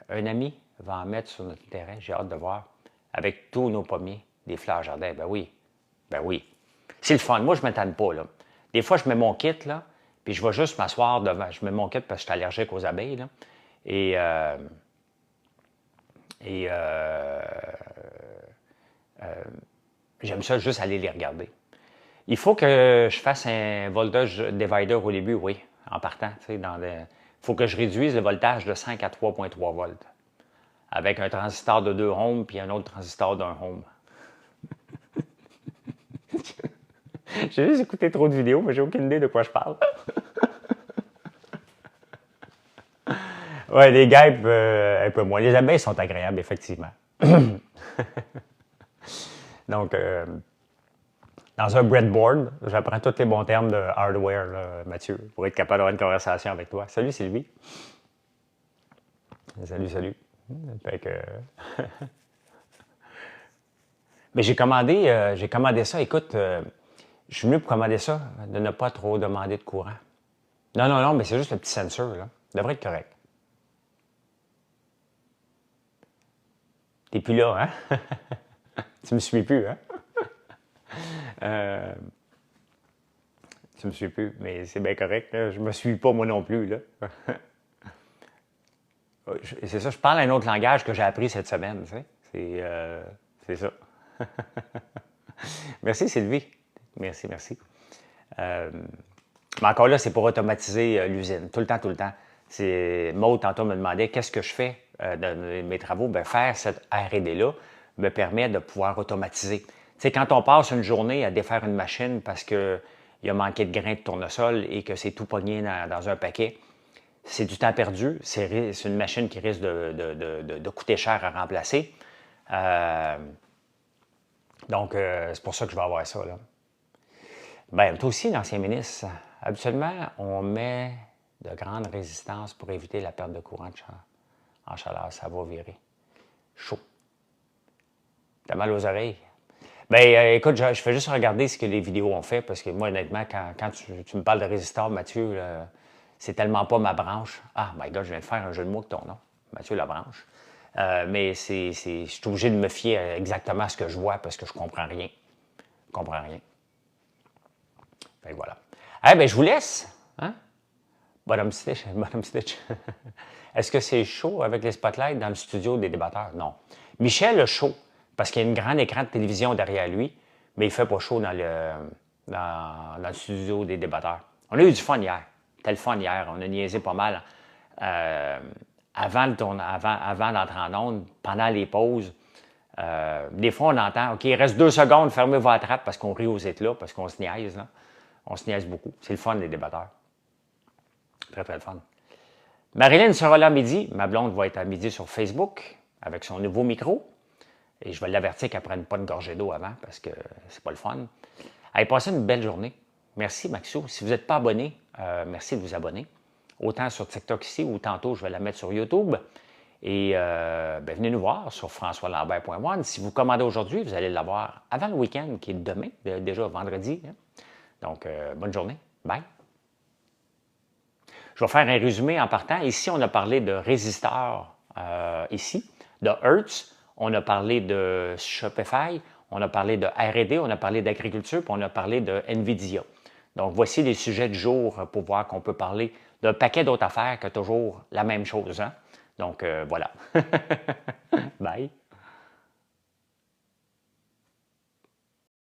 un ami va en mettre sur notre terrain, j'ai hâte de voir, avec tous nos pommiers, des fleurs jardin. Ben oui. C'est le fun. Moi, je ne m'étonne pas, là. Des fois, je mets mon kit, là, puis je vais juste m'asseoir devant. Je mets mon kit parce que je suis allergique aux abeilles, là. J'aime ça juste aller les regarder. Il faut que je fasse un voltage divider au début, oui, en partant. Il faut que je réduise le voltage de 5 à 3,3 volts avec un transistor de 2 ohms puis un autre transistor d'1 ohm. J'ai juste écouté trop de vidéos, mais j'ai aucune idée de quoi je parle. Ouais, les guêpes, un peu moins. Les abeilles sont agréables, effectivement. Donc, dans un breadboard, j'apprends tous les bons termes de hardware, là, Mathieu, pour être capable d'avoir une conversation avec toi. Salut, Sylvie. Salut, salut. Fait que... Mais j'ai commandé ça. Écoute, je suis venu pour commander ça, de ne pas trop demander de courant. Non, non, non, mais c'est juste le petit sensor, là. Ça devrait être correct. T'es plus là, hein? Tu me suis plus, hein? Euh, tu me suis plus, mais c'est bien correct, là. Je me suis pas moi non plus, là. C'est ça, je parle un autre langage que j'ai appris cette semaine, tu sais. C'est ça. Merci Sylvie. Merci, merci. Euh, mais encore là, c'est pour automatiser l'usine, tout le temps, tout le temps. Maud, tantôt, me demandait qu'est-ce que je fais dans mes travaux. Bien, faire cette R&D-là me permet de pouvoir automatiser. Tu sais, quand on passe une journée à défaire une machine parce qu'il a manqué de grains de tournesol et que c'est tout pogné dans un paquet, c'est du temps perdu. C'est une machine qui risque de coûter cher à remplacer. Donc, c'est pour ça que je vais avoir ça, là. Bien, toi aussi, l'ancien ministre, habituellement, on met de grandes résistances pour éviter la perte de courant en chaleur. Ça va virer. Chaud. T'as mal aux oreilles? Bien, écoute, je fais juste regarder ce que les vidéos ont fait, parce que moi, honnêtement, quand tu me parles de résistor, Mathieu, c'est tellement pas ma branche. Ah, my God, je viens de faire un jeu de mots avec ton nom. Mathieu Labranche. Mais je suis obligé de me fier exactement à ce que je vois, parce que je comprends rien. Je comprends rien. Fait que voilà. Eh bien, je vous laisse. Hein? Bottom Stitch. Bottom Stitch. Est-ce que c'est chaud avec les spotlights dans le studio des débatteurs? Non. Michel a chaud, parce qu'il y a un grand écran de télévision derrière lui, mais il ne fait pas chaud dans le studio des débatteurs. On a eu du fun hier. C'était le fun hier. On a niaisé pas mal. Avant d'entrer en onde, pendant les pauses, des fois, on entend, OK, il reste 2 secondes, fermez votre trappe parce qu'on rit aux éclats, parce qu'on se niaise. Là. On se niaise beaucoup. C'est le fun, les débatteurs. Très, très le fun. Marilyn sera là à midi. Ma blonde va être à midi sur Facebook avec son nouveau micro. Et je vais l'avertir qu'elle prenne pas une gorgée d'eau avant parce que c'est pas le fun. Allez, passez une belle journée. Merci, Maxou. Si vous n'êtes pas abonné, merci de vous abonner. Autant sur TikTok ici ou tantôt, je vais la mettre sur YouTube. Et venez nous voir sur françoislambert.one. Si vous commandez aujourd'hui, vous allez l'avoir avant le week-end, qui est demain, déjà vendredi. Hein? Donc, bonne journée. Bye. Je vais faire un résumé en partant. Ici, on a parlé de résisteurs, ici, de Hertz. On a parlé de Shopify. On a parlé de R&D. On a parlé d'agriculture. Puis on a parlé de NVIDIA. Donc, voici les sujets du jour pour voir qu'on peut parler d'un paquet d'autres affaires que toujours la même chose. Hein? Donc, voilà. Bye.